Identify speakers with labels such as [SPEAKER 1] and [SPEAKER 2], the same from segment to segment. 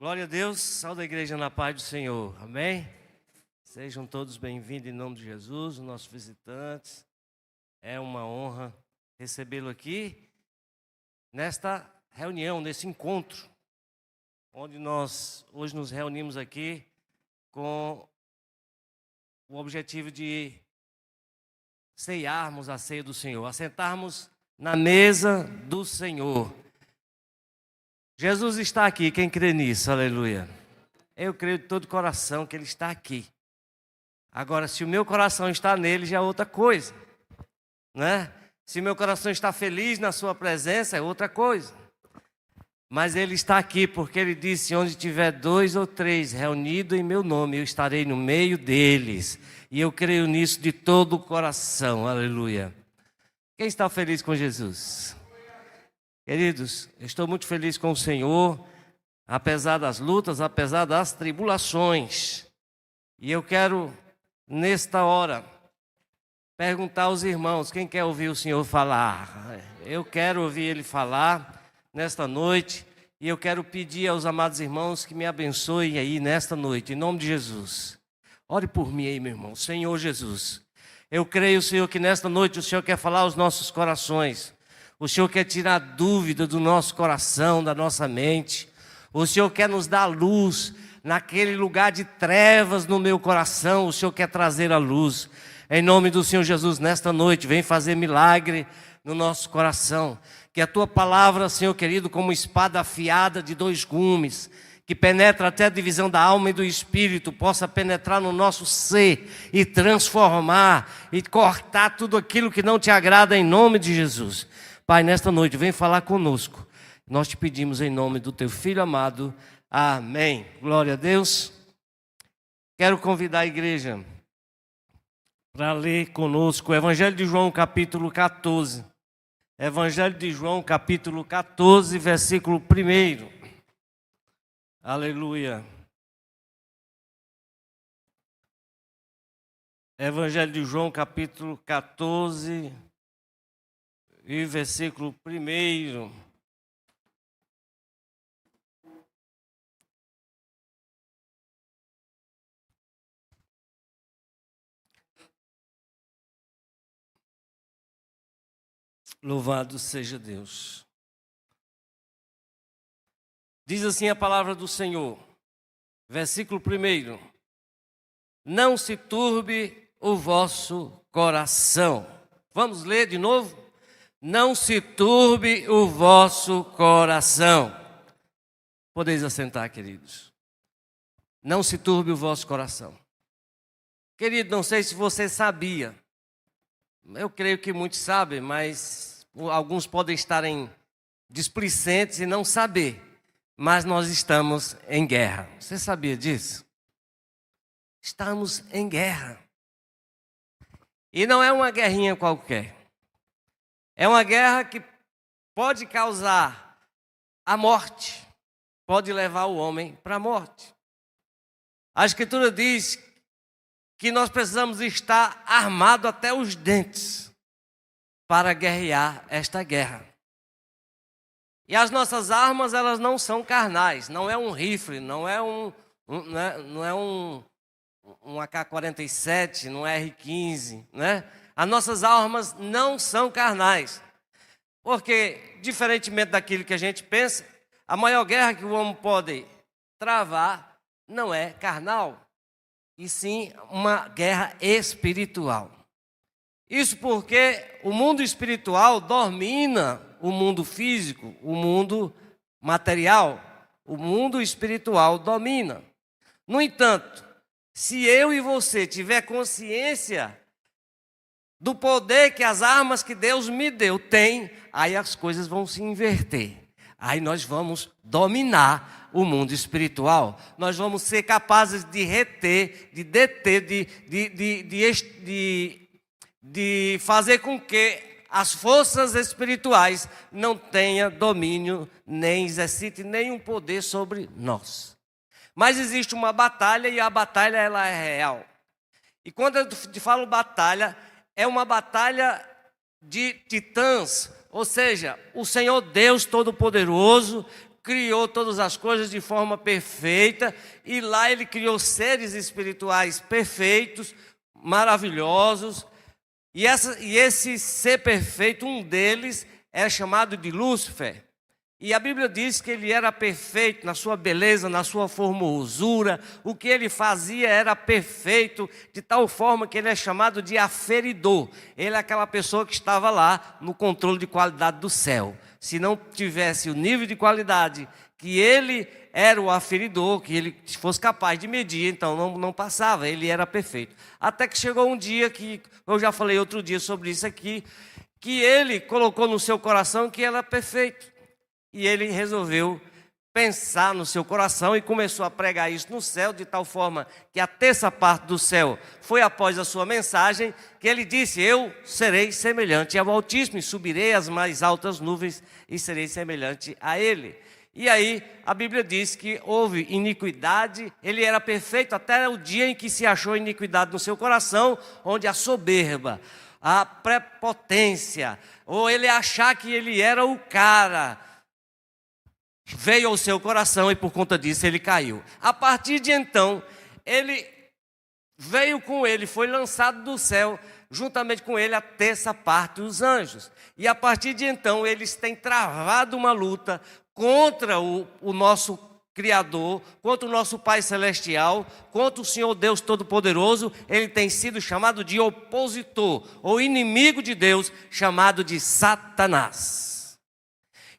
[SPEAKER 1] Glória a Deus, salve a igreja na paz do Senhor, amém? Sejam todos bem-vindos em nome de Jesus, os nossos visitantes. É uma honra recebê-lo aqui, nesta reunião, nesse encontro, onde nós hoje nos reunimos aqui com o objetivo de ceiarmos a ceia do Senhor, assentarmos na mesa do Senhor. Jesus está aqui, quem crê nisso, aleluia. Eu creio de todo coração que Ele está aqui. Agora, se o meu coração está nele, já é outra coisa, né? Se o meu coração está feliz na sua presença, é outra coisa. Mas Ele está aqui porque Ele disse, onde tiver 2 ou 3 reunidos em meu nome, eu estarei no meio deles. E eu creio nisso de todo o coração, aleluia. Quem está feliz com Jesus? Queridos, eu estou muito feliz com o Senhor, apesar das lutas, apesar das tribulações. E eu quero, nesta hora, perguntar aos irmãos, quem quer ouvir o Senhor falar? Eu quero ouvir Ele falar nesta noite, e eu quero pedir aos amados irmãos que me abençoem aí nesta noite, em nome de Jesus. Ore por mim aí, meu irmão. Senhor Jesus, eu creio, Senhor, que nesta noite o Senhor quer falar aos nossos corações. O Senhor quer tirar dúvida do nosso coração, da nossa mente. O Senhor quer nos dar luz naquele lugar de trevas no meu coração. O Senhor quer trazer a luz. Em nome do Senhor Jesus, nesta noite, vem fazer milagre no nosso coração. Que a Tua palavra, Senhor querido, como espada afiada de 2 gumes, que penetra até a divisão da alma e do espírito, possa penetrar no nosso ser e transformar e cortar tudo aquilo que não Te agrada em nome de Jesus. Pai, nesta noite, vem falar conosco. Nós Te pedimos em nome do Teu Filho amado. Amém. Glória a Deus. Quero convidar a igreja para ler conosco o Evangelho de João, capítulo 14. Evangelho de João, capítulo 14, versículo 1. Aleluia. Evangelho de João, capítulo 14, e versículo 1. Louvado seja Deus. Diz assim a palavra do Senhor, versículo 1. Não se turbe o vosso coração. Vamos ler de novo? Não se turbe o vosso coração. Podeis assentar, queridos. Não se turbe o vosso coração. Querido, não sei se você sabia. Eu creio que muitos sabem, mas alguns podem estar displicentes e não saber. Mas nós estamos em guerra. Você sabia disso? Estamos em guerra. E não é uma guerrinha qualquer. É uma guerra que pode causar a morte, pode levar o homem para a morte. A Escritura diz que nós precisamos estar armados até os dentes para guerrear esta guerra. E as nossas armas, elas não são carnais, não é um rifle, não é um AK-47, não é R-15, né? As nossas armas não são carnais, porque, diferentemente daquilo que a gente pensa, a maior guerra que o homem pode travar não é carnal, e sim uma guerra espiritual. Isso porque o mundo espiritual domina o mundo físico, o mundo material, o mundo espiritual domina. No entanto, se eu e você tiver consciência do poder que as armas que Deus me deu têm, aí as coisas vão se inverter. Aí nós vamos dominar o mundo espiritual. Nós vamos ser capazes de reter, de deter, de fazer com que as forças espirituais não tenham domínio, nem exercitem nenhum poder sobre nós. Mas existe uma batalha e a batalha ela é real. E quando eu te falo batalha, é uma batalha de titãs, ou seja, o Senhor Deus Todo-Poderoso criou todas as coisas de forma perfeita, e lá ele criou seres espirituais perfeitos, maravilhosos, e esse ser perfeito, um deles, é chamado de Lúcifer. E a Bíblia diz que ele era perfeito na sua beleza, na sua formosura, o que ele fazia era perfeito, de tal forma que ele é chamado de aferidor. Ele é aquela pessoa que estava lá no controle de qualidade do céu. Se não tivesse o nível de qualidade que ele era o aferidor, que ele fosse capaz de medir, então não passava, ele era perfeito. Até que chegou um dia que, eu já falei outro dia sobre isso aqui, que ele colocou no seu coração que era perfeito. E ele resolveu pensar no seu coração e começou a pregar isso no céu, de tal forma que a terça parte do céu foi após a sua mensagem, que ele disse: eu serei semelhante ao Altíssimo, e subirei às mais altas nuvens e serei semelhante a ele. E aí a Bíblia diz que houve iniquidade, ele era perfeito até o dia em que se achou iniquidade no seu coração, onde a soberba, a prepotência, ou ele achar que ele era o cara, veio ao seu coração, e por conta disso ele caiu. A partir de então, ele veio com ele, foi lançado do céu, juntamente com ele a terça parte dos anjos. E a partir de então, eles têm travado uma luta contra o nosso Criador, contra o nosso Pai Celestial, contra o Senhor Deus Todo-Poderoso. Ele tem sido chamado de opositor, ou inimigo de Deus, chamado de Satanás.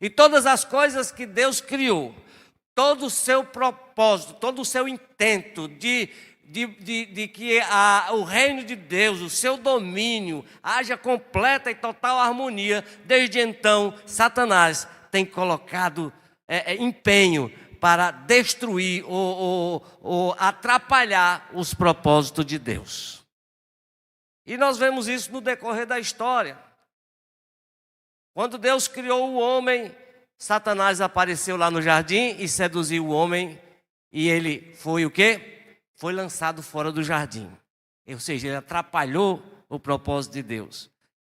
[SPEAKER 1] E todas as coisas que Deus criou, todo o seu propósito, todo o seu intento de que o reino de Deus, o seu domínio, haja completa e total harmonia, desde então, Satanás tem colocado empenho para destruir ou atrapalhar os propósitos de Deus. E nós vemos isso no decorrer da história. Quando Deus criou o homem, Satanás apareceu lá no jardim e seduziu o homem, e ele foi o quê? Foi lançado fora do jardim. Ou seja, ele atrapalhou o propósito de Deus.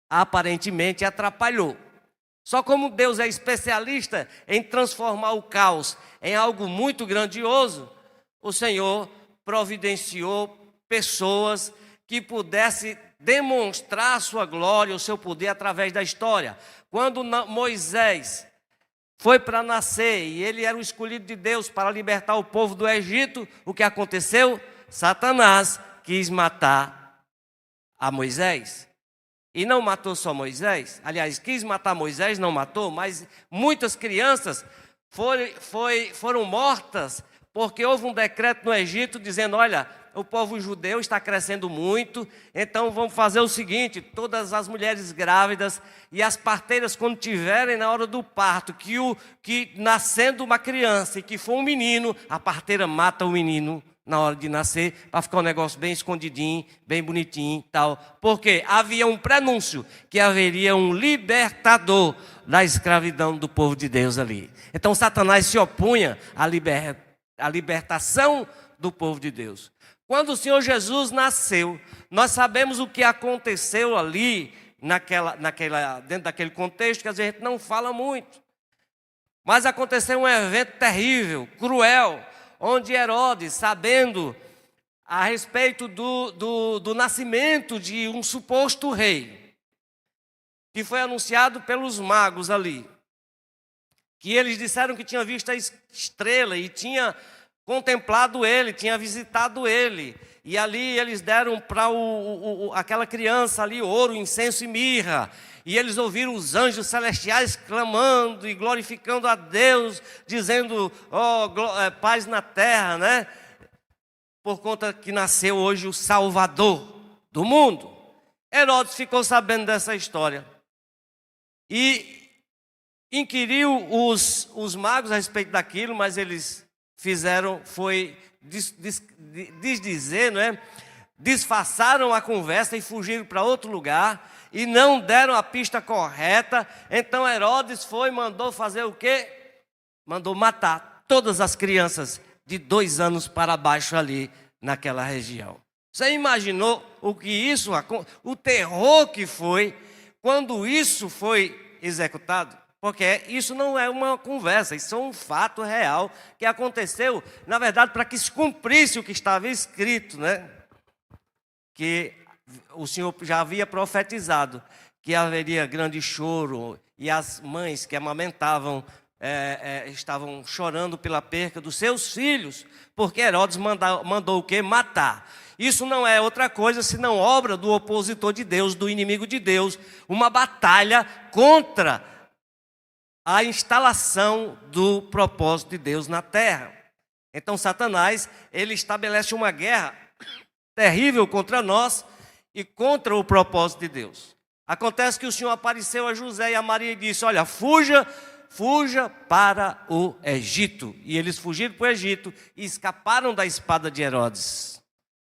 [SPEAKER 1] Aparentemente atrapalhou. Só como Deus é especialista em transformar o caos em algo muito grandioso, o Senhor providenciou pessoas que pudessem demonstrar a sua glória, o seu poder através da história. Quando Moisés foi para nascer e ele era o escolhido de Deus para libertar o povo do Egito, o que aconteceu? Satanás quis matar a Moisés. E não matou só Moisés, aliás, quis matar Moisés, não matou, mas muitas crianças foram mortas, porque houve um decreto no Egito dizendo: olha, o povo judeu está crescendo muito, então vamos fazer o seguinte: todas as mulheres grávidas e as parteiras, quando tiverem na hora do parto, que nascendo uma criança e que for um menino, a parteira mata o menino na hora de nascer, para ficar um negócio bem escondidinho, bem bonitinho e tal. Porque havia um prenúncio que haveria um libertador da escravidão do povo de Deus ali. Então Satanás se opunha à libertação do povo de Deus. Quando o Senhor Jesus nasceu, nós sabemos o que aconteceu ali, dentro daquele contexto, que a gente não fala muito. Mas aconteceu um evento terrível, cruel, onde Herodes, sabendo a respeito do nascimento de um suposto rei, que foi anunciado pelos magos ali, que eles disseram que tinha visto a estrela e tinha contemplado ele, tinha visitado ele, e ali eles deram para aquela criança ali ouro, incenso e mirra, e eles ouviram os anjos celestiais clamando e glorificando a Deus, dizendo: paz na terra, né? Por conta que nasceu hoje o Salvador do mundo. Herodes ficou sabendo dessa história e inquiriu os magos a respeito daquilo, mas eles fizeram, foi desdizer, não é? Disfarçaram a conversa e fugiram para outro lugar e não deram a pista correta. Então Herodes mandou fazer o quê? Mandou matar todas as crianças de 2 anos para baixo ali naquela região. Você imaginou o terror que foi quando isso foi executado? Porque isso não é uma conversa, isso é um fato real que aconteceu, na verdade, para que se cumprisse o que estava escrito, né? Que o Senhor já havia profetizado que haveria grande choro e as mães que amamentavam estavam chorando pela perca dos seus filhos, porque Herodes mandou o quê? Matar. Isso não é outra coisa senão obra do opositor de Deus, do inimigo de Deus, uma batalha contra a instalação do propósito de Deus na terra. Então Satanás, ele estabelece uma guerra terrível contra nós e contra o propósito de Deus. Acontece que o Senhor apareceu a José e a Maria e disse: olha, fuja para o Egito. E eles fugiram para o Egito e escaparam da espada de Herodes.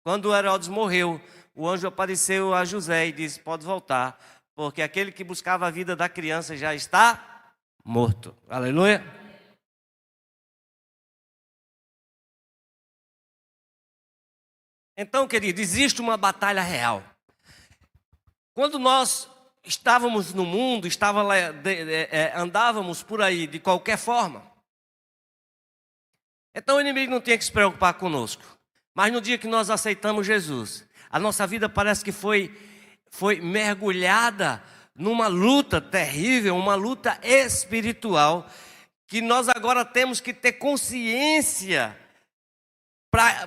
[SPEAKER 1] Quando Herodes morreu, o anjo apareceu a José e disse: pode voltar, porque aquele que buscava a vida da criança já está morto. Aleluia. Então, querido, existe uma batalha real. Quando nós estávamos no mundo, andávamos por aí de qualquer forma, então o inimigo não tinha que se preocupar conosco. Mas no dia que nós aceitamos Jesus, a nossa vida parece que foi mergulhada numa luta terrível, uma luta espiritual, que nós agora temos que ter consciência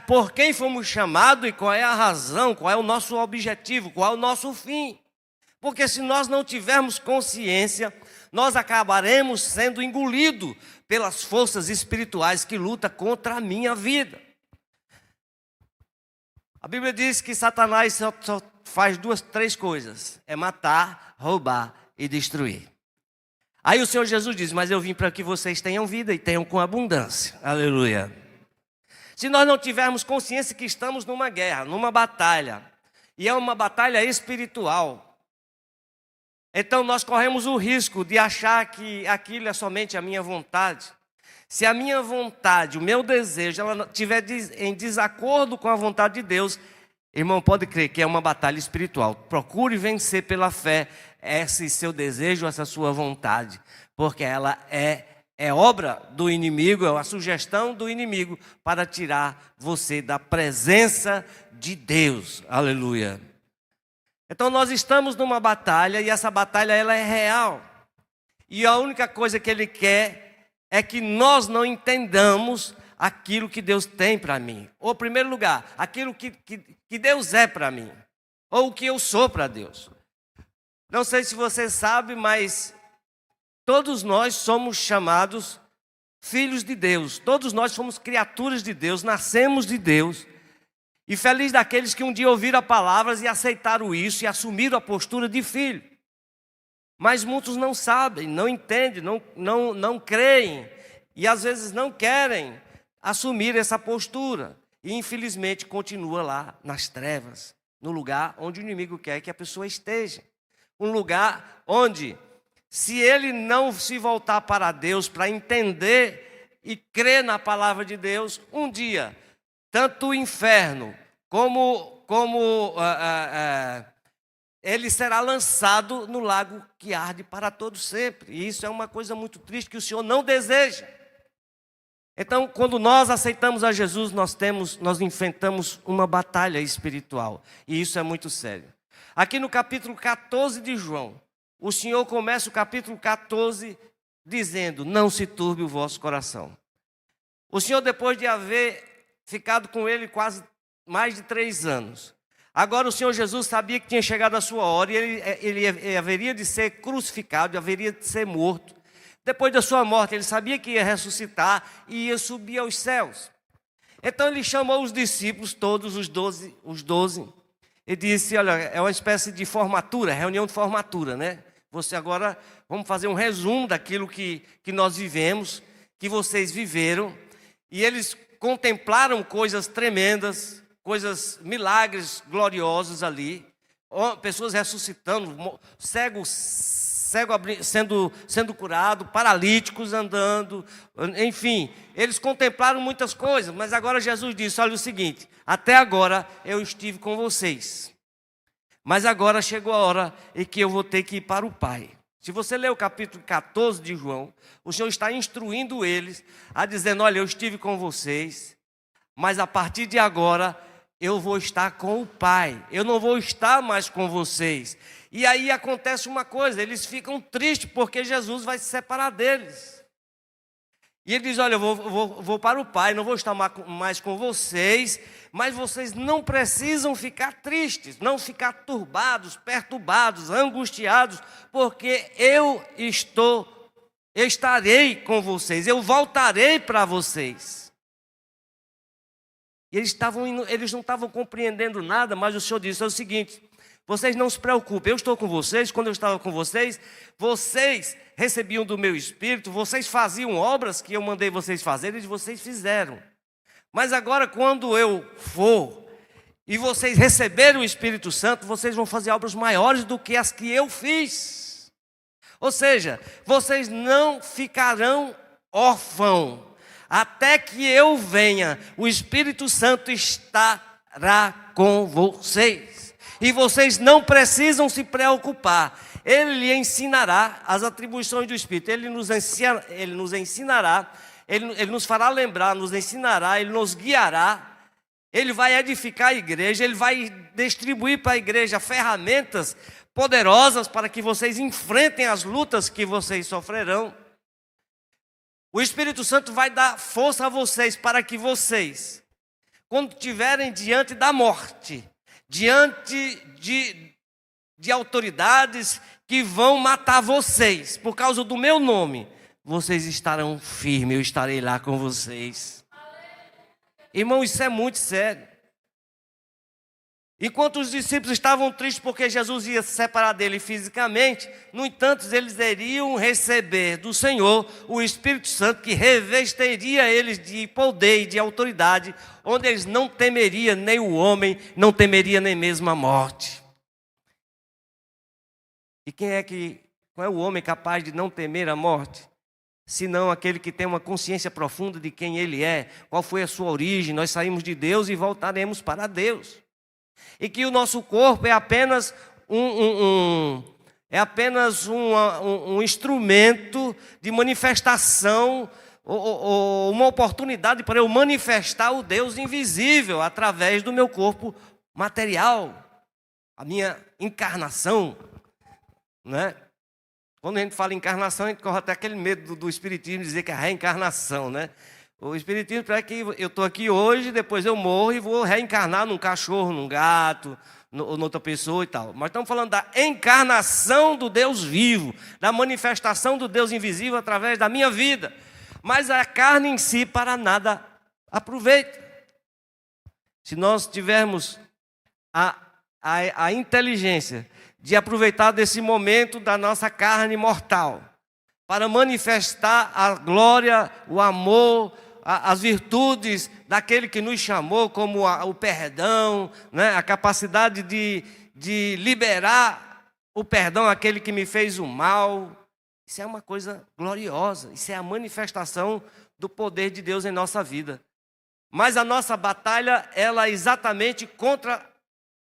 [SPEAKER 1] por quem fomos chamados e qual é a razão, qual é o nosso objetivo, qual é o nosso fim. Porque se nós não tivermos consciência, nós acabaremos sendo engolidos pelas forças espirituais que lutam contra a minha vida. A Bíblia diz que Satanás só faz três coisas: é matar, roubar e destruir. Aí o Senhor Jesus diz: mas eu vim para que vocês tenham vida e tenham com abundância. Aleluia. Se nós não tivermos consciência que estamos numa guerra, numa batalha, e é uma batalha espiritual, então nós corremos o risco de achar que aquilo é somente a minha vontade. Se a minha vontade, o meu desejo, ela estiver em desacordo com a vontade de Deus, irmão, pode crer que é uma batalha espiritual. Procure vencer pela fé esse seu desejo, essa sua vontade, porque ela é obra do inimigo, é a sugestão do inimigo para tirar você da presença de Deus. Aleluia. Então nós estamos numa batalha e essa batalha ela é real. E a única coisa que ele quer é que nós não entendamos aquilo que Deus tem para mim. Ou, em primeiro lugar, aquilo que Deus é para mim. Ou o que eu sou para Deus. Não sei se você sabe, mas todos nós somos chamados filhos de Deus. Todos nós somos criaturas de Deus, nascemos de Deus. E feliz daqueles que um dia ouviram palavras e aceitaram isso e assumiram a postura de filho. Mas muitos não sabem, não entendem, não creem e às vezes não querem assumir essa postura. E infelizmente continua lá nas trevas, no lugar onde o inimigo quer que a pessoa esteja. Um lugar onde, se ele não se voltar para Deus para entender e crer na palavra de Deus, um dia, tanto o inferno como ele será lançado no lago que arde para todo sempre. E isso é uma coisa muito triste que o Senhor não deseja. Então, quando nós aceitamos a Jesus, nós enfrentamos uma batalha espiritual. E isso é muito sério. Aqui no capítulo 14 de João, o Senhor começa o capítulo 14 dizendo: não se turbe o vosso coração. O Senhor, depois de haver ficado com ele quase mais de 3 anos, agora o Senhor Jesus sabia que tinha chegado a sua hora e ele haveria de ser crucificado, haveria de ser morto. Depois da sua morte, ele sabia que ia ressuscitar e ia subir aos céus. Então ele chamou os discípulos, todos os 12, e disse: olha, é uma espécie de formatura, reunião de formatura, né? Você agora, vamos fazer um resumo daquilo que nós vivemos, que vocês viveram. E eles contemplaram coisas tremendas, milagres gloriosos ali, pessoas ressuscitando, cego sendo curado, paralíticos andando, enfim, eles contemplaram muitas coisas, mas agora Jesus disse: olha o seguinte, até agora eu estive com vocês, mas agora chegou a hora em que eu vou ter que ir para o Pai. Se você ler o capítulo 14 de João, o Senhor está instruindo eles, a dizendo, olha, eu estive com vocês, mas a partir de agora eu vou estar com o Pai, eu não vou estar mais com vocês. E aí acontece uma coisa, eles ficam tristes porque Jesus vai se separar deles. E ele diz, olha, eu vou para o Pai, não vou estar mais com vocês, mas vocês não precisam ficar tristes, não ficar turbados, perturbados, angustiados, porque eu estarei com vocês, eu voltarei para vocês. E eles não estavam compreendendo nada, mas o Senhor disse, é o seguinte, vocês não se preocupem, eu estou com vocês, quando eu estava com vocês recebiam do meu Espírito, vocês faziam obras que eu mandei vocês fazerem e vocês fizeram. Mas agora quando eu for e vocês receberem o Espírito Santo, vocês vão fazer obras maiores do que as que eu fiz. Ou seja, vocês não ficarão órfãos. Até que eu venha, o Espírito Santo estará com vocês. E vocês não precisam se preocupar. Ele lhe ensinará as atribuições do Espírito. Ele nos ensinará, ele nos fará lembrar, nos ensinará, ele nos guiará. Ele vai edificar a igreja, ele vai distribuir para a igreja ferramentas poderosas para que vocês enfrentem as lutas que vocês sofrerão. O Espírito Santo vai dar força a vocês para que vocês, quando estiverem diante da morte, diante de autoridades que vão matar vocês por causa do meu nome, vocês estarão firmes, eu estarei lá com vocês. Irmão, isso é muito sério. Enquanto os discípulos estavam tristes porque Jesus ia se separar dele fisicamente, no entanto, eles iriam receber do Senhor o Espírito Santo que revestiria eles de poder e de autoridade, onde eles não temeriam nem o homem, não temeriam nem mesmo a morte. E qual é o homem capaz de não temer a morte? Senão aquele que tem uma consciência profunda de quem ele é, qual foi a sua origem, nós saímos de Deus e voltaremos para Deus. E que o nosso corpo é apenas um instrumento de manifestação, ou uma oportunidade para eu manifestar o Deus invisível através do meu corpo material, a minha encarnação, né? Quando a gente fala em encarnação, a gente corre até aquele medo do Espiritismo dizer que é a reencarnação, né? O Espiritismo é que eu estou aqui hoje, depois eu morro e vou reencarnar num cachorro, num gato, noutra pessoa e tal. Mas estamos falando da encarnação do Deus vivo, da manifestação do Deus invisível através da minha vida. Mas a carne em si para nada aproveita. Se nós tivermos a inteligência de aproveitar desse momento da nossa carne mortal para manifestar a glória, o amor, as virtudes daquele que nos chamou, como o perdão, né? A capacidade de liberar o perdão àquele que me fez o mal. Isso é uma coisa gloriosa, isso é a manifestação do poder de Deus em nossa vida. Mas a nossa batalha, ela é exatamente contra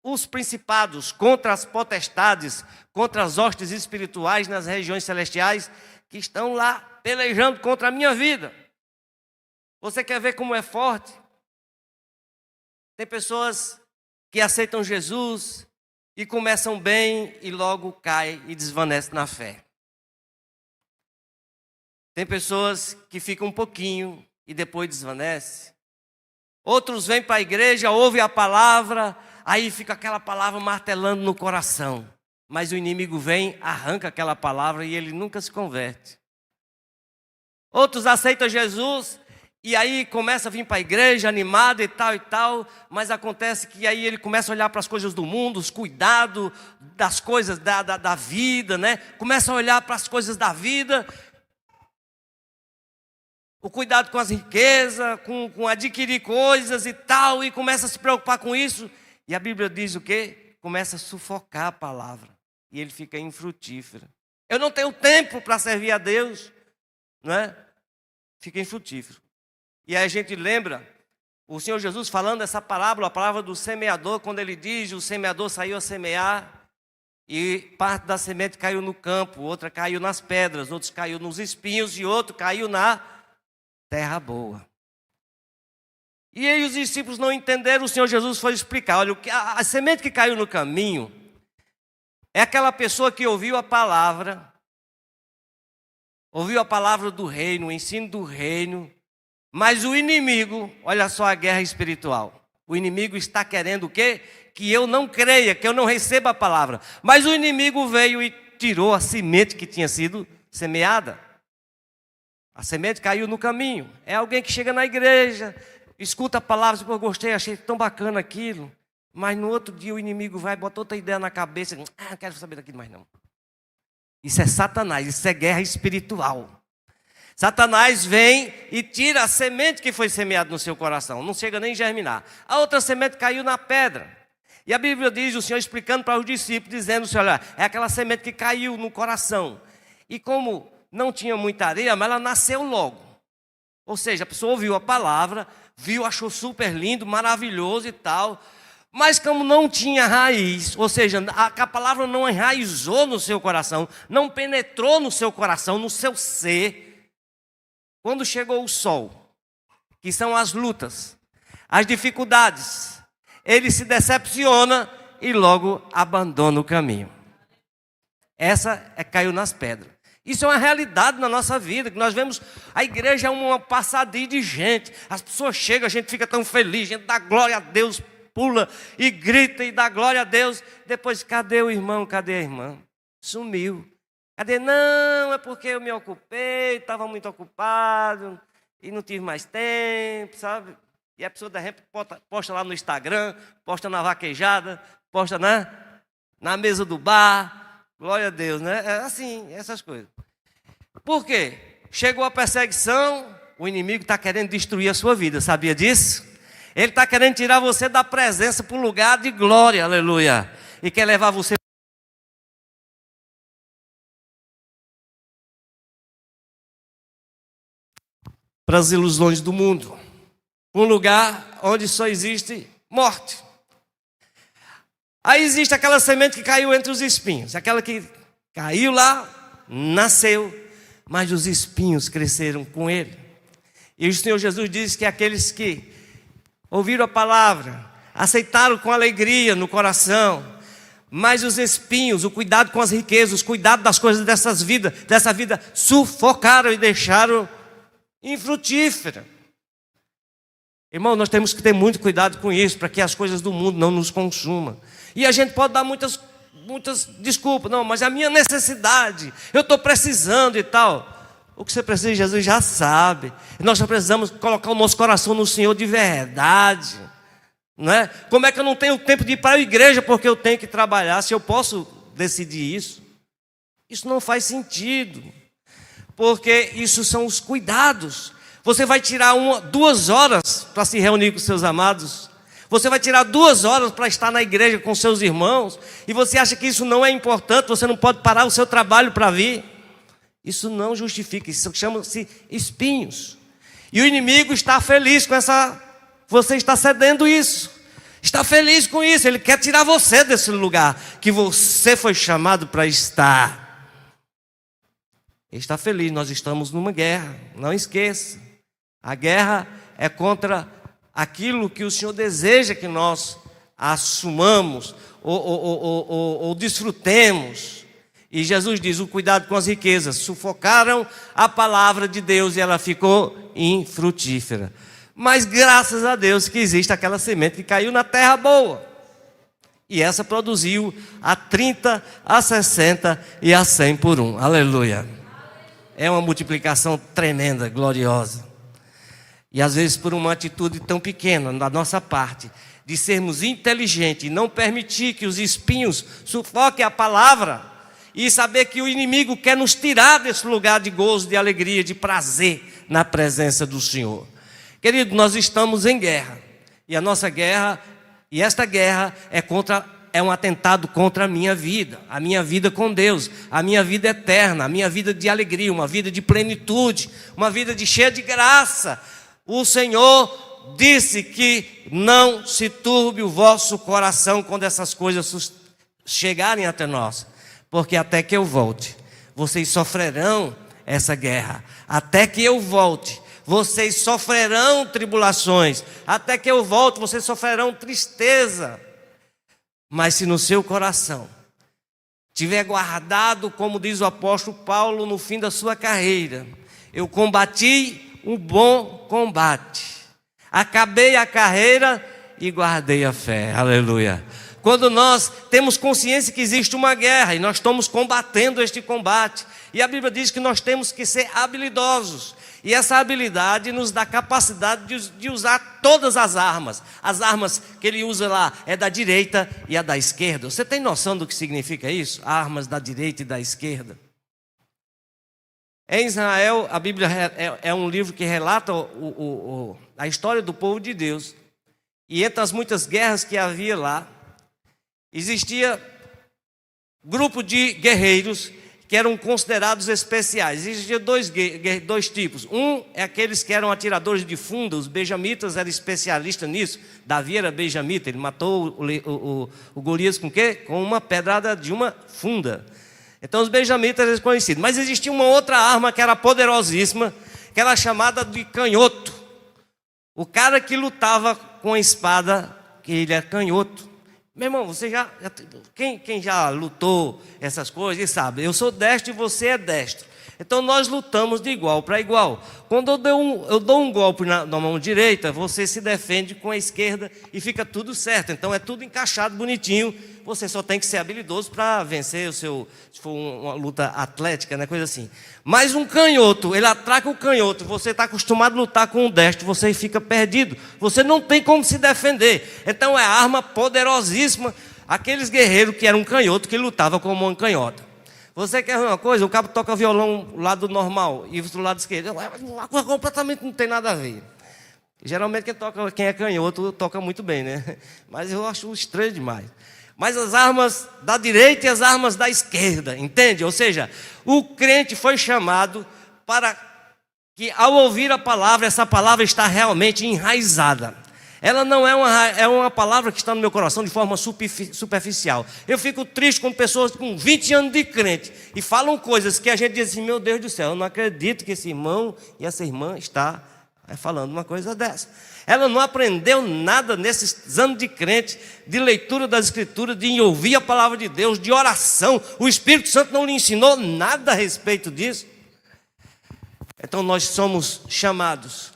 [SPEAKER 1] os principados, contra as potestades, contra as hostes espirituais nas regiões celestiais que estão lá pelejando contra a minha vida. Você quer ver como é forte? Tem pessoas que aceitam Jesus e começam bem e logo caem e desvanecem na fé. Tem pessoas que ficam um pouquinho e depois desvanecem. Outros vêm para a igreja, ouvem a palavra, aí fica aquela palavra martelando no coração. Mas o inimigo vem, arranca aquela palavra e ele nunca se converte. Outros aceitam Jesus e aí começa a vir para a igreja animado e tal, mas acontece que aí ele começa a olhar para as coisas do mundo, os cuidados das coisas da vida, né? Começa a olhar para as coisas da vida, o cuidado com as riquezas, com adquirir coisas e tal, e começa a se preocupar com isso. E a Bíblia diz o quê? Começa a sufocar a palavra. E ele fica infrutífero. Eu não tenho tempo para servir a Deus. Não é? Fica infrutífero. E aí a gente lembra o Senhor Jesus falando essa parábola, a palavra do semeador, quando ele diz, o semeador saiu a semear. E parte da semente caiu no campo, outra caiu nas pedras, outros caiu nos espinhos e outro caiu na terra boa. E aí os discípulos não entenderam, o Senhor Jesus foi explicar. Olha, a semente que caiu no caminho é aquela pessoa que ouviu a palavra do reino, o ensino do reino, mas o inimigo, olha só a guerra espiritual. O inimigo está querendo o quê? Que eu não creia, que eu não receba a palavra. Mas o inimigo veio e tirou a semente que tinha sido semeada. A semente caiu no caminho. É alguém que chega na igreja, escuta a palavra, diz, eu gostei, achei tão bacana aquilo. Mas no outro dia o inimigo vai, bota outra ideia na cabeça, não quero saber daquilo mais não. Isso é Satanás, isso é guerra espiritual. Satanás vem e tira a semente que foi semeada no seu coração, não chega nem a germinar. A outra semente caiu na pedra. E a Bíblia diz, o Senhor explicando para os discípulos, dizendo, olha, é aquela semente que caiu no coração. E como não tinha muita areia, mas ela nasceu logo. Ou seja, a pessoa ouviu a palavra, viu, achou super lindo, maravilhoso e tal. Mas como não tinha raiz, ou seja, a palavra não enraizou no seu coração, não penetrou no seu coração, no seu ser. Quando chegou o sol, que são as lutas, as dificuldades, ele se decepciona e logo abandona o caminho. Essa caiu nas pedras. Isso é uma realidade na nossa vida, que nós vemos, a igreja é uma passadia de gente. As pessoas chegam, a gente fica tão feliz, a gente dá glória a Deus, pula e grita e dá glória a Deus. Depois, cadê o irmão, cadê a irmã? Sumiu. Cadê? Não, é porque eu me ocupei, estava muito ocupado e não tive mais tempo, sabe? E a pessoa, de repente, posta lá no Instagram, posta na vaquejada, posta na mesa do bar. Glória a Deus, né? É assim, essas coisas. Por quê? Chegou a perseguição, o inimigo está querendo destruir a sua vida, sabia disso? Ele está querendo tirar você da presença para o lugar de glória, aleluia. E quer levar você para as ilusões do mundo. Um lugar onde só existe morte. Aí existe aquela semente que caiu entre os espinhos. Aquela que caiu lá, nasceu, mas os espinhos cresceram com ele. E o Senhor Jesus diz que aqueles que ouviram a palavra, aceitaram com alegria no coração, mas os espinhos, o cuidado com as riquezas, o cuidado das coisas dessa vida, sufocaram e deixaram infrutífera. Irmão, nós temos que ter muito cuidado com isso, para que as coisas do mundo não nos consumam. E a gente pode dar muitas desculpas, não, mas a minha necessidade, eu estou precisando e tal. O que você precisa, Jesus já sabe. Nós só precisamos colocar o nosso coração no Senhor de verdade. Não é? Como é que eu não tenho tempo de ir para a igreja porque eu tenho que trabalhar, se eu posso decidir isso? Isso não faz sentido. Porque isso são os cuidados. Você vai tirar 2 horas para se reunir com seus amados. Você vai tirar 2 horas para estar na igreja com seus irmãos. E você acha que isso não é importante, você não pode parar o seu trabalho para vir. Isso não justifica, isso chama-se espinhos. E o inimigo está feliz com essa... Você está cedendo isso. Está feliz com isso, ele quer tirar você desse lugar que você foi chamado para estar. Ele está feliz, nós estamos numa guerra, não esqueça. A guerra é contra aquilo que o Senhor deseja que nós assumamos ou desfrutemos. E Jesus diz, o cuidado com as riquezas, sufocaram a palavra de Deus e ela ficou infrutífera. Mas graças a Deus que existe aquela semente que caiu na terra boa. E essa produziu a 30, a 60 e a 100 por 1. Aleluia. É uma multiplicação tremenda, gloriosa. E às vezes por uma atitude tão pequena da nossa parte, de sermos inteligentes e não permitir que os espinhos sufoquem a palavra, e saber que o inimigo quer nos tirar desse lugar de gozo, de alegria, de prazer na presença do Senhor. Querido, nós estamos em guerra. E a nossa guerra, e esta guerra é um atentado contra a minha vida com Deus, a minha vida eterna, a minha vida de alegria, uma vida de plenitude, uma vida cheia de graça. O Senhor disse que não se turbe o vosso coração quando essas coisas chegarem até nós, porque até que eu volte, vocês sofrerão essa guerra. Até que eu volte, vocês sofrerão tribulações. Até que eu volte, vocês sofrerão tristeza. Mas se no seu coração tiver guardado, como diz o apóstolo Paulo no fim da sua carreira, eu combati um bom combate, acabei a carreira e guardei a fé. Aleluia. Quando nós temos consciência que existe uma guerra e nós estamos combatendo este combate, e a Bíblia diz que nós temos que ser habilidosos, e essa habilidade nos dá capacidade de usar todas as armas. As armas que ele usa lá é da direita e a da esquerda. Você tem noção do que significa isso? Armas da direita e da esquerda. Em Israel, a Bíblia é um livro que relata a história do povo de Deus. E entre as muitas guerras que havia lá, existia grupo de guerreiros que eram considerados especiais. Existiam dois tipos. Um é aqueles que eram atiradores de funda. Os benjamitas eram especialistas nisso. Davi era benjamita, ele matou o Golias com o quê? Com uma pedrada de uma funda. Então os benjamitas eram conhecidos. Mas existia uma outra arma que era poderosíssima, que era chamada de canhoto. O cara que lutava com a espada, que ele é canhoto. Meu irmão, você quem já lutou essas coisas, ele sabe, eu sou destro e você é destro. Então nós lutamos de igual para igual. Quando eu dou um golpe na mão direita, você se defende com a esquerda e fica tudo certo. Então é tudo encaixado, bonitinho. Você só tem que ser habilidoso para vencer se for uma luta atlética, né, coisa assim. Mas um canhoto, ele atraca o canhoto. Você está acostumado a lutar com o destro, você fica perdido. Você não tem como se defender. Então é arma poderosíssima. Aqueles guerreiros que eram canhoto, que lutavam como uma canhota. Você quer uma coisa? O cabo toca violão do lado normal e do lado esquerdo. Uma coisa completamente não tem nada a ver. Geralmente quem é canhoto toca muito bem, né? Mas eu acho estranho demais. Mas as armas da direita e as armas da esquerda, entende? Ou seja, o crente foi chamado para que ao ouvir a palavra, essa palavra está realmente enraizada. Ela não é uma palavra que está no meu coração de forma superficial. Eu fico triste com pessoas com 20 anos de crente e falam coisas que a gente diz assim, meu Deus do céu, eu não acredito que esse irmão e essa irmã está falando uma coisa dessa. Ela não aprendeu nada nesses anos de crente, de leitura das Escrituras, de ouvir a palavra de Deus, de oração. O Espírito Santo não lhe ensinou nada a respeito disso. Então nós somos chamados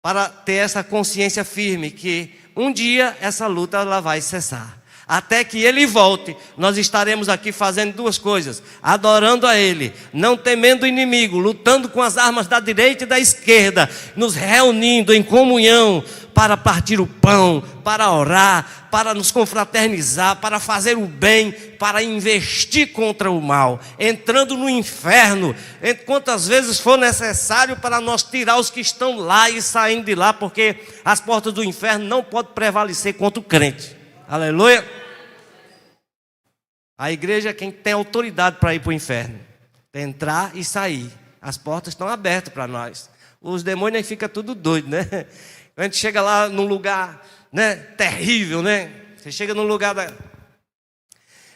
[SPEAKER 1] para ter essa consciência firme que um dia essa luta ela vai cessar. Até que Ele volte, nós estaremos aqui fazendo duas coisas: adorando a Ele, não temendo o inimigo, lutando com as armas da direita e da esquerda, nos reunindo em comunhão para partir o pão, para orar, para nos confraternizar, para fazer o bem, para investir contra o mal, entrando no inferno, quantas vezes for necessário para nós tirar os que estão lá e saindo de lá, porque as portas do inferno não podem prevalecer contra o crente. Aleluia. A igreja é quem tem autoridade para ir para o inferno, entrar e sair. As portas estão abertas para nós. Os demônios ficam tudo doido, né? A gente chega lá num lugar, né, terrível, né? Você chega num lugar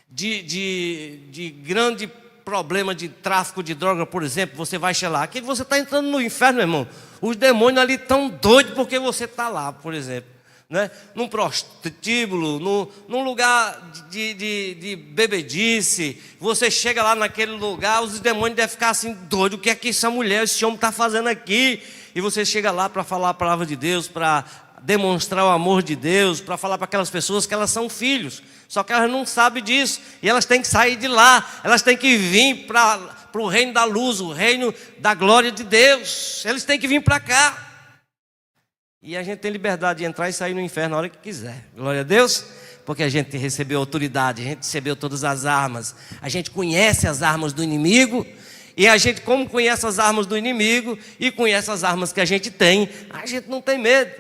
[SPEAKER 1] de grande problema de tráfico de droga, por exemplo. Você vai chegar lá, aqui você está entrando no inferno, meu irmão. Os demônios ali estão doidos porque você está lá, por exemplo. Né? Num prostíbulo, num lugar de bebedice. Você chega lá naquele lugar, os demônios devem ficar assim doidos. O que é que essa mulher, esse homem está fazendo aqui? E você chega lá para falar a palavra de Deus, para demonstrar o amor de Deus, para falar para aquelas pessoas que elas são filhos. Só que elas não sabem disso. E elas têm que sair de lá. Elas têm que vir para o reino da luz, o reino da glória de Deus. Eles têm que vir para cá. E a gente tem liberdade de entrar e sair no inferno a hora que quiser. Glória a Deus. Porque a gente recebeu autoridade, a gente recebeu todas as armas. A gente conhece as armas do inimigo. E a gente, como conhece as armas do inimigo e conhece as armas que a gente não tem medo.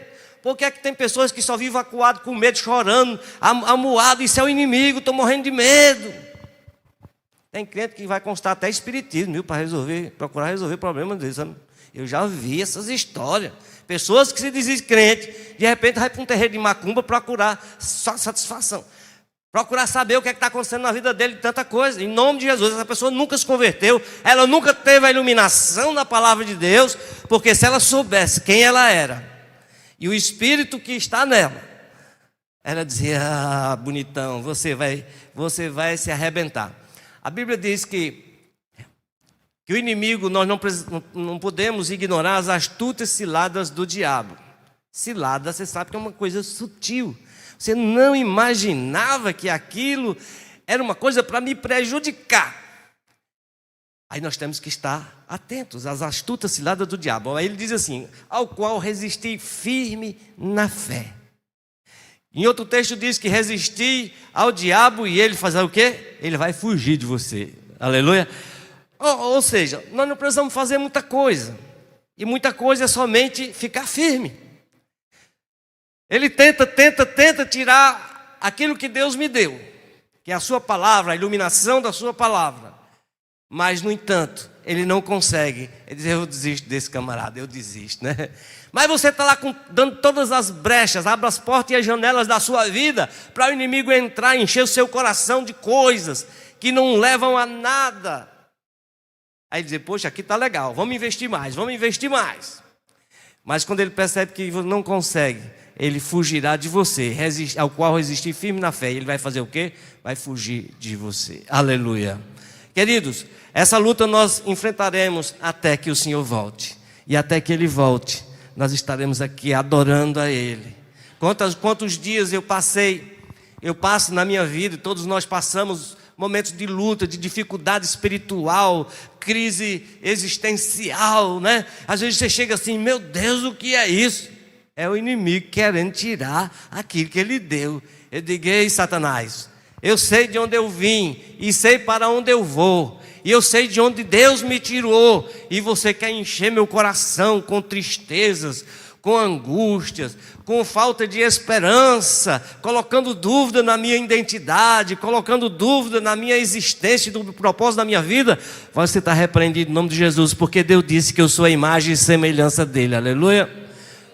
[SPEAKER 1] Porque é que tem pessoas que só vivem acuado com medo, chorando, amuado, isso é o inimigo, estou morrendo de medo. Tem crente que vai constar até espiritismo, viu, para procurar resolver problemas deles. Sabe? Eu já vi essas histórias. Pessoas que se dizem crente, de repente vai para um terreiro de macumba procurar satisfação. procurar saber o que é que está acontecendo na vida dele, tanta coisa. Em nome de Jesus, essa pessoa nunca se converteu, ela nunca teve a iluminação da palavra de Deus, porque se ela soubesse quem ela era e o Espírito que está nela, ela dizia: ah, bonitão, você vai se arrebentar. A Bíblia diz que o inimigo, nós não podemos ignorar as astutas ciladas do diabo. Cilada, você sabe que é uma coisa sutil. Você não imaginava que aquilo era uma coisa para me prejudicar. Aí nós temos que estar atentos às astutas ciladas do diabo. Aí ele diz assim: ao qual resisti firme na fé. Em outro texto diz que resisti ao diabo e ele fazer o quê? Ele vai fugir de você. Aleluia. Ou seja, nós não precisamos fazer muita coisa. E muita coisa é somente ficar firme. Ele tenta tirar aquilo que Deus me deu, que é a sua palavra, a iluminação da sua palavra. Mas, no entanto, ele não consegue. Ele diz: eu desisto desse camarada, eu desisto, né? Mas você está lá dando todas as brechas, abre as portas e as janelas da sua vida para o inimigo entrar e encher o seu coração de coisas que não levam a nada. Aí dizer: poxa, aqui está legal, vamos investir mais. Mas quando ele percebe que não consegue, ele fugirá de você, ao qual resistir firme na fé. Ele vai fazer o quê? Vai fugir de você. Aleluia. Queridos, essa luta nós enfrentaremos até que o Senhor volte. E até que Ele volte, nós estaremos aqui adorando a Ele. Quantos dias eu passo na minha vida, e todos nós passamos momentos de luta, de dificuldade espiritual, crise existencial, né? Às vezes você chega assim: meu Deus, o que é isso? É o inimigo querendo tirar aquilo que ele deu. Eu digo: ei, Satanás, eu sei de onde eu vim e sei para onde eu vou. E eu sei de onde Deus me tirou. E você quer encher meu coração com tristezas, com angústias, com falta de esperança, colocando dúvida na minha identidade, colocando dúvida na minha existência, do propósito da minha vida. Você está repreendido em nome de Jesus, porque Deus disse que eu sou a imagem e semelhança dele. Aleluia.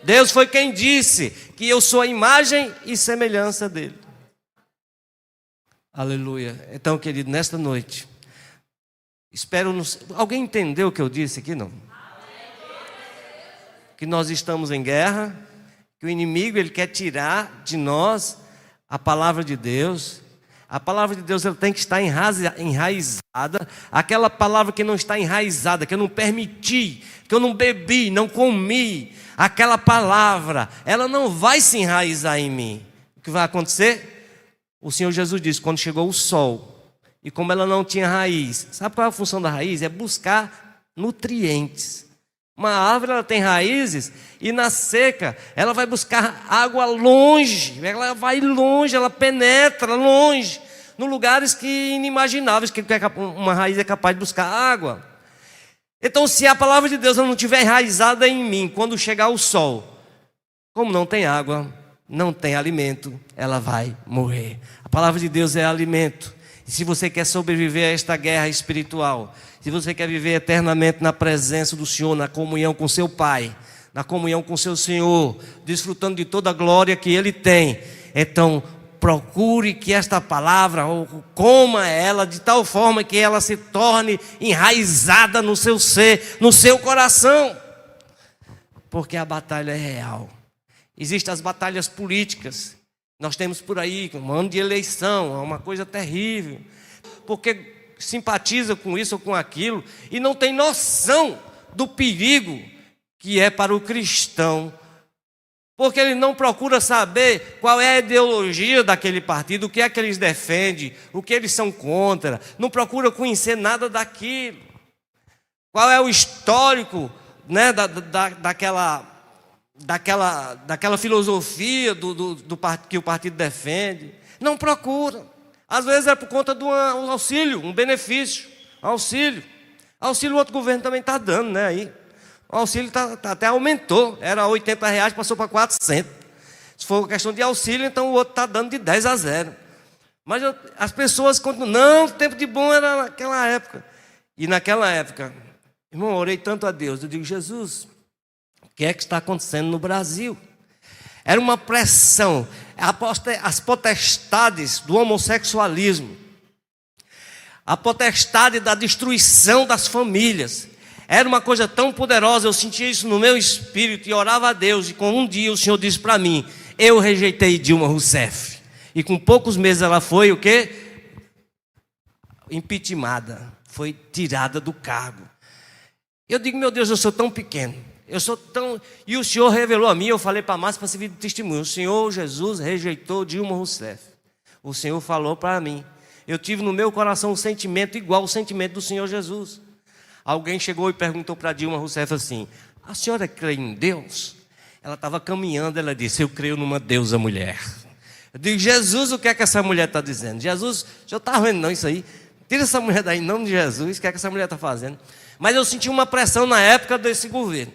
[SPEAKER 1] Deus foi quem disse que eu sou a imagem e semelhança dele. Aleluia. Então, querido, nesta noite, alguém entendeu o que eu disse aqui? Não? Que nós estamos em guerra, que o inimigo ele quer tirar de nós a palavra de Deus. A palavra de Deus ela tem que estar enraizada. Aquela palavra que não está enraizada, que eu não permiti, que eu não bebi, não comi, aquela palavra, ela não vai se enraizar em mim. O que vai acontecer? O Senhor Jesus disse: quando chegou o sol, e como ela não tinha raiz, sabe qual é a função da raiz? É buscar nutrientes. Uma árvore ela tem raízes e na seca ela vai buscar água longe, ela vai longe, ela penetra longe, em lugares que inimagináveis, que uma raiz é capaz de buscar água. Então, se a palavra de Deus não estiver enraizada em mim, quando chegar o sol, como não tem água, não tem alimento, ela vai morrer. A palavra de Deus é alimento. E se você quer sobreviver a esta guerra espiritual, se você quer viver eternamente na presença do Senhor, na comunhão com seu Pai, na comunhão com seu Senhor, desfrutando de toda a glória que Ele tem, então procure que esta palavra, ou coma ela de tal forma que ela se torne enraizada no seu ser, no seu coração. Porque a batalha é real. Existem as batalhas políticas. Nós temos por aí um ano de eleição, é uma coisa terrível. Porque simpatiza com isso ou com aquilo e não tem noção do perigo que é para o cristão. Porque ele não procura saber qual é a ideologia daquele partido, o que é que eles defendem, o que eles são contra. Não procura conhecer nada daquilo. Qual é o histórico, né, daquela filosofia que o partido defende. Não procura. Às vezes é por conta de um auxílio, um benefício. Auxílio o outro governo também está dando, né? Aí. O auxílio até aumentou. Era R$80, passou para 400. Se for questão de auxílio, então o outro está dando de 10-0. Mas as pessoas continuam. Não, o tempo de bom era naquela época. E naquela época, irmão, eu orei tanto a Deus. Eu digo: Jesus, o que é que está acontecendo no Brasil? Era uma pressão. As potestades do homossexualismo, a potestade da destruição das famílias, era uma coisa tão poderosa. Eu sentia isso no meu espírito e orava a Deus. E com um dia o Senhor disse para mim: eu rejeitei Dilma Rousseff. E com poucos meses ela foi o quê? Impeachmentada, foi tirada do cargo. Eu digo: meu Deus, eu sou tão pequeno, eu sou tão... E o Senhor revelou a mim, eu falei para a Márcia para servir de testemunho: o Senhor Jesus rejeitou Dilma Rousseff. O Senhor falou para mim. Eu tive no meu coração um sentimento igual ao sentimento do Senhor Jesus. Alguém chegou e perguntou para Dilma Rousseff assim: a senhora crê em Deus? Ela estava caminhando, ela disse: eu creio numa deusa mulher. Eu digo: Jesus, o que é que essa mulher está dizendo? Jesus, já está vendo não isso aí? Tira essa mulher daí em nome de Jesus. O que é que essa mulher está fazendo? Mas eu senti uma pressão na época desse governo.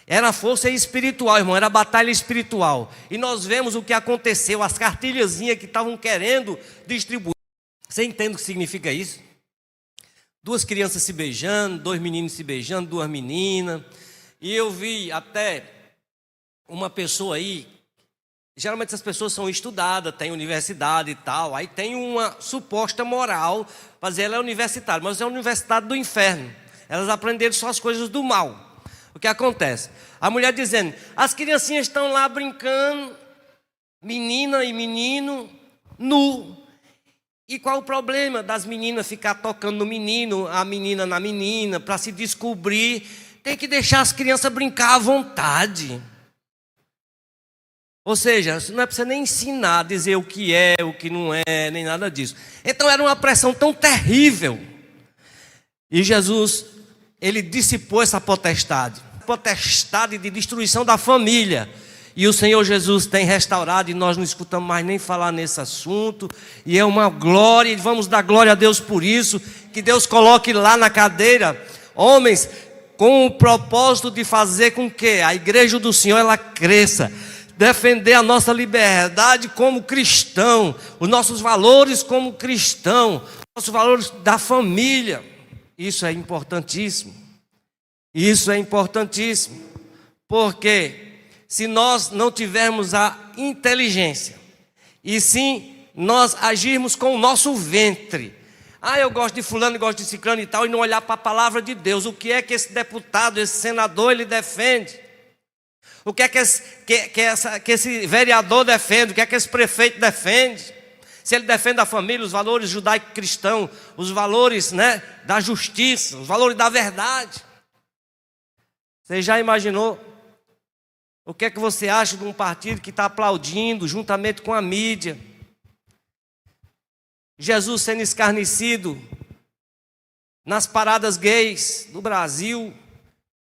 [SPEAKER 1] Era força espiritual, irmão, era batalha espiritual. E nós vemos o que aconteceu, as cartilhazinhas que estavam querendo distribuir. Você entende o que significa isso? 2 crianças se beijando, 2 meninos se beijando, 2 meninas. E eu vi até uma pessoa aí, geralmente essas pessoas são estudadas, tem universidade e tal, aí tem uma suposta moral, mas ela é universitária, mas é uma universidade do inferno. Elas aprenderam só as coisas do mal. O que acontece? A mulher dizendo: as criancinhas estão lá brincando, menina e menino, nu. E qual o problema das meninas ficar tocando no menino, a menina na menina, para se descobrir? Tem que deixar as crianças brincar à vontade. Ou seja, não é para você nem ensinar a dizer o que é, o que não é, nem nada disso. Então era uma pressão tão terrível. E Jesus, ele dissipou essa potestade de destruição da família. E o Senhor Jesus tem restaurado, e nós não escutamos mais nem falar nesse assunto. E é uma glória, e vamos dar glória a Deus por isso. Que Deus coloque lá na cadeira homens com o propósito de fazer com que a igreja do Senhor ela cresça. Defender a nossa liberdade como cristão, os nossos valores como cristão, os nossos valores da família. Isso é importantíssimo. Isso é importantíssimo. Porque se nós não tivermos a inteligência, e sim nós agirmos com o nosso ventre, eu gosto de fulano, gosto de ciclano e tal, e não olhar para a palavra de Deus, o que é que esse deputado, esse senador, ele defende? O que é que esse vereador defende? O que é que esse prefeito defende? Se ele defende a família, os valores judaico-cristãos, os valores, da justiça, os valores da verdade. Você já imaginou? O que é que você acha de um partido que está aplaudindo juntamente com a mídia? Jesus sendo escarnecido nas paradas gays do Brasil,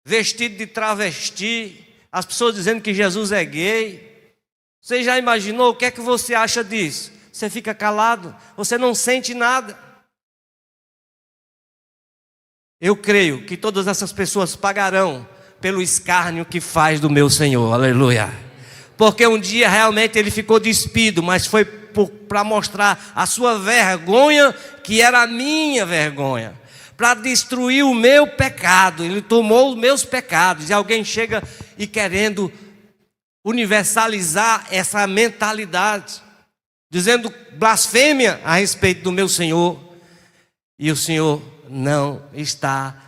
[SPEAKER 1] vestido de travesti, as pessoas dizendo que Jesus é gay. Você já imaginou? O que é que você acha disso? Você fica calado, você não sente nada. Eu creio que todas essas pessoas pagarão pelo escárnio que faz do meu Senhor, aleluia. Porque um dia realmente ele ficou despido, mas foi para mostrar a sua vergonha, que era a minha vergonha, para destruir o meu pecado. Ele tomou os meus pecados. E alguém chega e querendo universalizar essa mentalidade, dizendo blasfêmia a respeito do meu Senhor. E o Senhor não está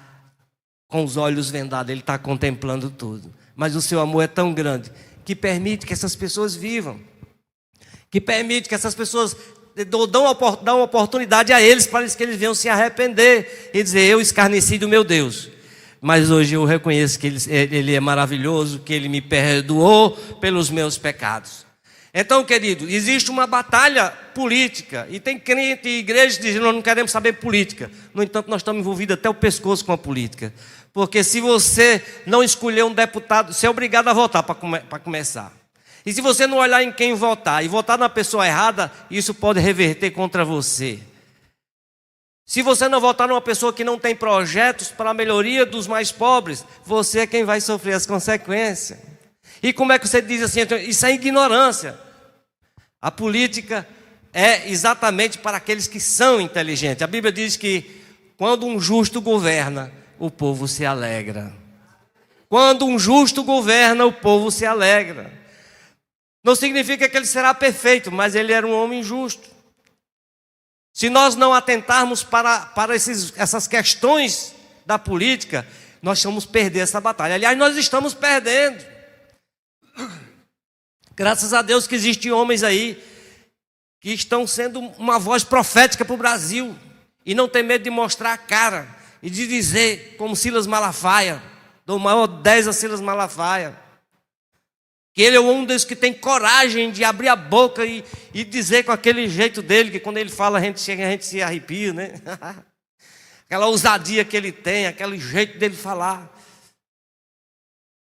[SPEAKER 1] com os olhos vendados, Ele está contemplando tudo. Mas o seu amor é tão grande que permite que essas pessoas vivam, que permite que essas pessoas dão oportunidade a eles, para que eles venham se arrepender e dizer: eu escarneci do meu Deus, mas hoje eu reconheço que Ele é maravilhoso, que Ele me perdoou pelos meus pecados. Então, querido, existe uma batalha política, e tem crente e igreja dizendo: nós não queremos saber política. No entanto, nós estamos envolvidos até o pescoço com a política, porque se você não escolher um deputado, você é obrigado a votar para começar. E se você não olhar em quem votar e votar na pessoa errada, isso pode reverter contra você. Se você não votar numa pessoa que não tem projetos para a melhoria dos mais pobres, você é quem vai sofrer as consequências. E como é que você diz assim? Isso é ignorância. A política é exatamente para aqueles que são inteligentes. A Bíblia diz que quando um justo governa, o povo se alegra. Quando um justo governa, o povo se alegra. Não significa que ele será perfeito, mas ele era um homem justo. Se nós não atentarmos para essas questões da política, nós vamos perder essa batalha. Aliás, nós estamos perdendo. Graças a Deus que existem homens aí que estão sendo uma voz profética para o Brasil e não tem medo de mostrar a cara e de dizer, como Silas Malafaia, dou maior 10 a Silas Malafaia, que ele é um dos que tem coragem de abrir a boca e dizer com aquele jeito dele, que quando ele fala a gente se arrepia, né? Aquela ousadia que ele tem, aquele jeito dele falar.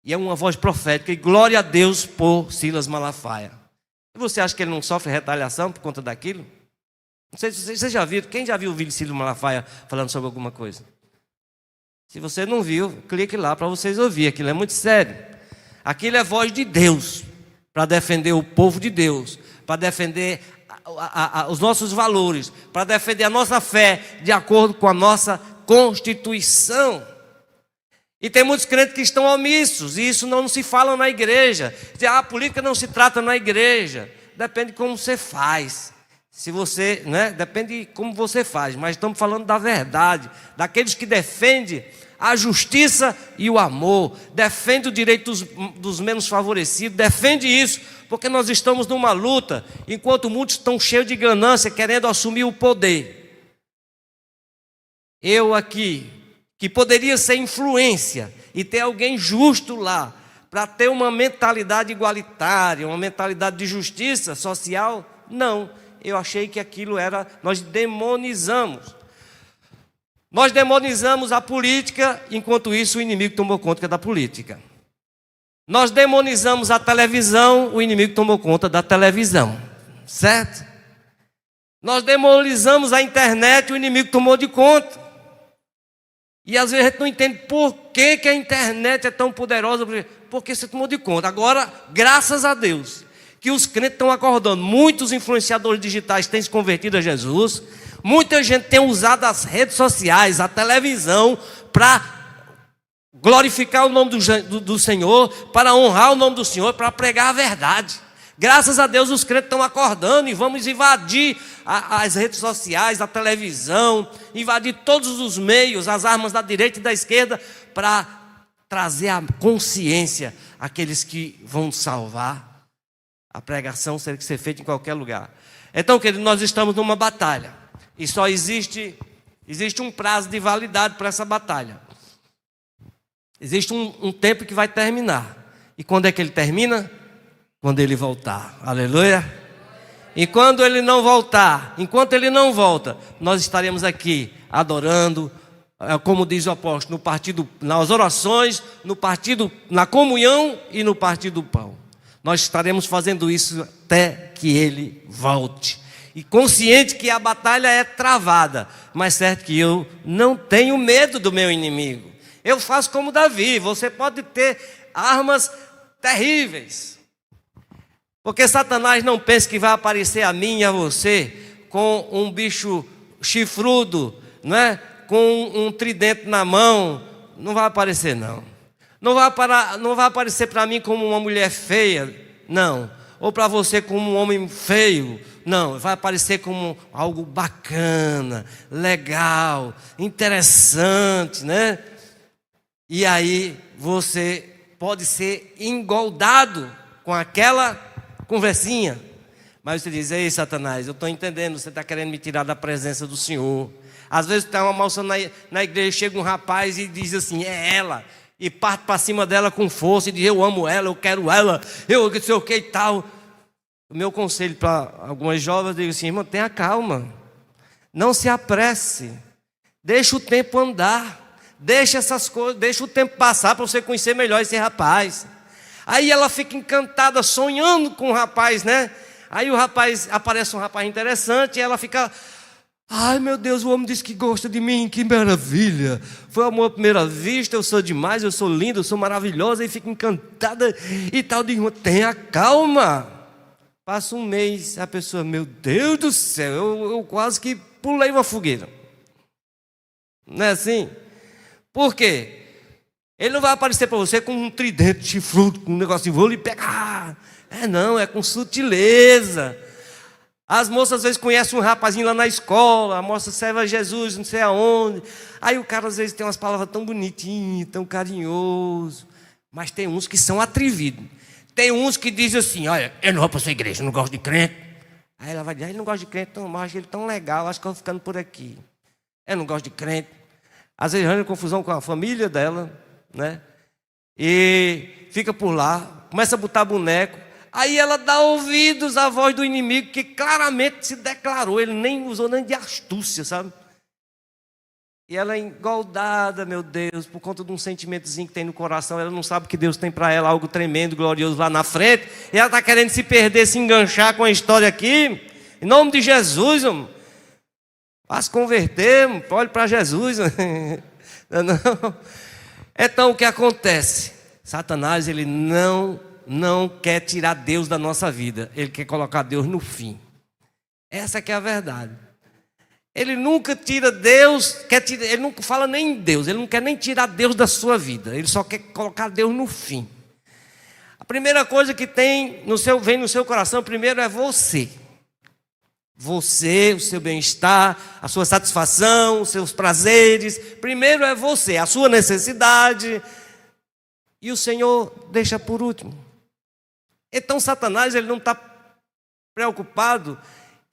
[SPEAKER 1] E é uma voz profética, e glória a Deus por Silas Malafaia. E você acha que ele não sofre retaliação por conta daquilo? Não sei se vocês já viram. Quem já viu o vídeo de Silas Malafaia falando sobre alguma coisa? Se você não viu, clique lá para vocês ouvirem. Aquilo é muito sério. Aquilo é voz de Deus para defender o povo de Deus, para defender os nossos valores, para defender a nossa fé de acordo com a nossa Constituição. E tem muitos crentes que estão omissos, e isso não se fala na igreja. A política não se trata na igreja. Depende de como você faz. Se você, né? Depende de como você faz. Mas estamos falando da verdade, daqueles que defendem a justiça e o amor, defende o direito dos menos favorecidos, defende isso, porque nós estamos numa luta, enquanto muitos estão cheios de ganância, querendo assumir o poder. Eu aqui, que poderia ser influência e ter alguém justo lá, para ter uma mentalidade igualitária, uma mentalidade de justiça social, não. Eu achei que aquilo era, nós demonizamos a política, enquanto isso o inimigo tomou conta da política. Nós demonizamos a televisão, o inimigo tomou conta da televisão, certo? Nós demonizamos a internet, o inimigo tomou de conta. E às vezes a gente não entende por que a internet é tão poderosa, porque você tomou de conta. Agora, graças a Deus, que os crentes estão acordando. Muitos influenciadores digitais têm se convertido a Jesus. Muita gente tem usado as redes sociais, a televisão, para glorificar o nome do Senhor, para honrar o nome do Senhor, para pregar a verdade. Graças a Deus os crentes estão acordando e vamos invadir as redes sociais, a televisão, invadir todos os meios, as armas da direita e da esquerda, para trazer a consciência àqueles que vão salvar. A pregação tem que ser feita em qualquer lugar. Então, querido, nós estamos numa batalha. E só existe um prazo de validade para essa batalha. Existe um tempo que vai terminar. E quando é que ele termina? Quando ele voltar. Aleluia. E quando ele não voltar, enquanto ele não volta, nós estaremos aqui adorando, como diz o apóstolo, no partido, nas orações, no partido, na comunhão e no partido do pão. Nós estaremos fazendo isso até que ele volte. E consciente que a batalha é travada, mas certo que eu não tenho medo do meu inimigo. Eu faço como Davi. Você pode ter armas terríveis, porque Satanás não pensa que vai aparecer a mim e a você com um bicho chifrudo, não é? Com um tridente na mão. Não vai aparecer, não. Não vai aparecer para mim como uma mulher feia, não. Ou para você como um homem feio, não. Vai aparecer como algo bacana, legal, interessante, né? E aí você pode ser engoldado com aquela conversinha. Mas você diz: ei, Satanás, eu estou entendendo, você está querendo me tirar da presença do Senhor. Às vezes está uma moça na igreja, chega um rapaz e diz assim: é ela. E parte para cima dela com força e diz: eu amo ela, eu quero ela, eu sei o que e tal. O meu conselho para algumas jovens, eu digo assim: irmão, tenha calma, não se apresse, deixa o tempo andar, deixa essas coisas, deixa o tempo passar para você conhecer melhor esse rapaz. Aí ela fica encantada, sonhando com o rapaz, né? Aí o rapaz, aparece um rapaz interessante e ela fica: ai meu Deus, o homem disse que gosta de mim, que maravilha. Foi amor à primeira vista, eu sou demais, eu sou linda, eu sou maravilhosa. E fica encantada e tal. Digo: tenha calma. Passa um mês, a pessoa: meu Deus do céu, eu quase que pulei uma fogueira. Não é assim? Por quê? Ele não vai aparecer para você com um tridente chifrudo, com um negocinho: vou lhe pegar. Não, é com sutileza. As moças às vezes conhecem um rapazinho lá na escola, a moça serve a Jesus, não sei aonde. Aí o cara às vezes tem umas palavras tão bonitinhas, tão carinhoso. Mas tem uns que são atrevidos. Tem uns que dizem assim, olha, eu não vou para essa igreja, eu não gosto de crente. Aí ela vai dizer, ele não gosta de crente, então, mas acho ele tão legal, acho que eu vou ficando por aqui. Eu não gosto de crente. Às vezes arranja confusão com a família dela, né? E fica por lá, começa a botar boneco. Aí ela dá ouvidos à voz do inimigo, que claramente se declarou, ele nem usou nem de astúcia, sabe? E ela é engoldada, meu Deus, por conta de um sentimentozinho que tem no coração. Ela não sabe que Deus tem para ela algo tremendo, glorioso lá na frente. E ela está querendo se perder, se enganchar com a história aqui. Em nome de Jesus, irmão. Vá se converter, olhe para Jesus. Não. Então o que acontece? Satanás, ele não quer tirar Deus da nossa vida. Ele quer colocar Deus no fim. Essa que é a verdade. Ele nunca tira Deus, ele não fala nem em Deus, ele não quer nem tirar Deus da sua vida, ele só quer colocar Deus no fim. A primeira coisa que vem no seu coração, primeiro é você. Você, o seu bem-estar, a sua satisfação, os seus prazeres. Primeiro é você, a sua necessidade. E o Senhor deixa por último. Então Satanás, ele não está preocupado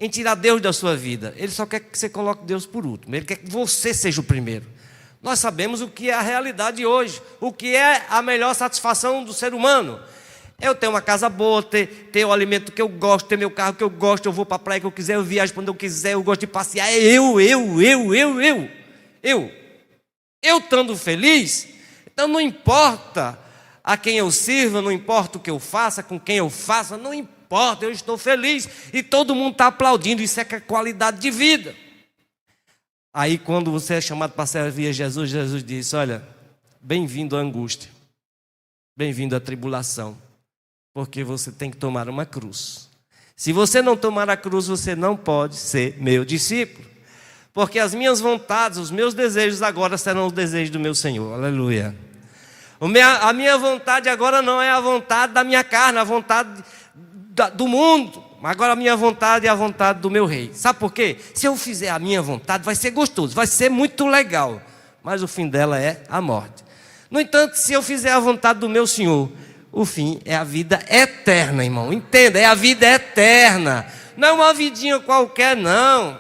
[SPEAKER 1] em tirar Deus da sua vida. Ele só quer que você coloque Deus por último. Ele quer que você seja o primeiro. Nós sabemos o que é a realidade hoje. O que é a melhor satisfação do ser humano. Eu tenho uma casa boa, ter o alimento que eu gosto, ter meu carro que eu gosto, eu vou para a praia que eu quiser, eu viajo para onde eu quiser, eu gosto de passear. É eu. Eu estando feliz, então não importa a quem eu sirva, não importa o que eu faça, com quem eu faça, não importa, eu estou feliz. E todo mundo está aplaudindo, isso é que é qualidade de vida. Aí quando você é chamado para servir a Jesus, Jesus diz, olha, bem-vindo à angústia, bem-vindo à tribulação, porque você tem que tomar uma cruz. Se você não tomar a cruz, você não pode ser meu discípulo. Porque as minhas vontades, os meus desejos agora serão os desejos do meu Senhor. Aleluia. A minha vontade agora não é a vontade da minha carne, a vontade do mundo. Agora a minha vontade é a vontade do meu rei. Sabe por quê? Se eu fizer a minha vontade, vai ser gostoso, vai ser muito legal. Mas o fim dela é a morte. No entanto, se eu fizer a vontade do meu Senhor, o fim é a vida eterna, irmão. Entenda, é a vida eterna. Não é uma vidinha qualquer, não.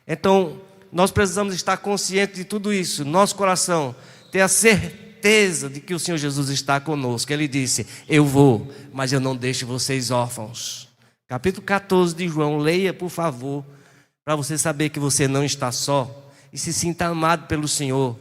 [SPEAKER 1] Então, nós precisamos estar conscientes de tudo isso. Nosso coração ter a certeza de que o Senhor Jesus está conosco. Ele disse, eu vou, mas eu não deixo vocês órfãos. Capítulo 14 de João, leia por favor, para você saber que você não está só. E se sinta amado pelo Senhor.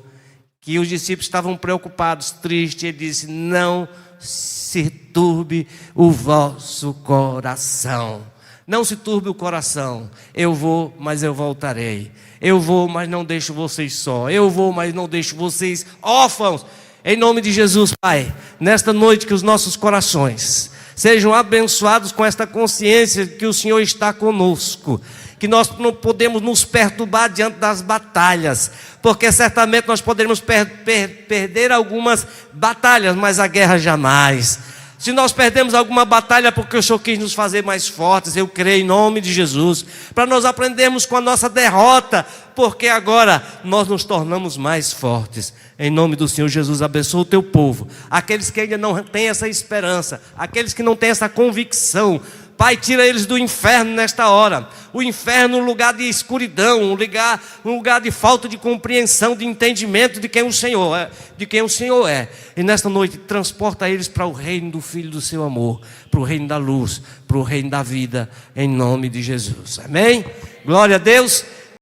[SPEAKER 1] Que os discípulos estavam preocupados, tristes. Ele disse, não se turbe o vosso coração. Não se turbe o coração. Eu vou, mas eu voltarei. Eu vou, mas não deixo vocês só. Eu vou, mas não deixo vocês órfãos. Em nome de Jesus, Pai, nesta noite que os nossos corações sejam abençoados com esta consciência de que o Senhor está conosco. Que nós não podemos nos perturbar diante das batalhas, porque certamente nós poderemos perder algumas batalhas, mas a guerra jamais. Se nós perdemos alguma batalha porque o Senhor quis nos fazer mais fortes, eu creio em nome de Jesus, para nós aprendermos com a nossa derrota, porque agora nós nos tornamos mais fortes. Em nome do Senhor Jesus, abençoa o teu povo, aqueles que ainda não têm essa esperança, aqueles que não têm essa convicção. Pai, tira eles do inferno nesta hora. O inferno, um lugar de escuridão, um lugar de falta de compreensão, de entendimento de quem o Senhor é. E nesta noite, transporta eles para o reino do Filho do seu amor, para o reino da luz, para o reino da vida, em nome de Jesus. Amém? Glória a Deus.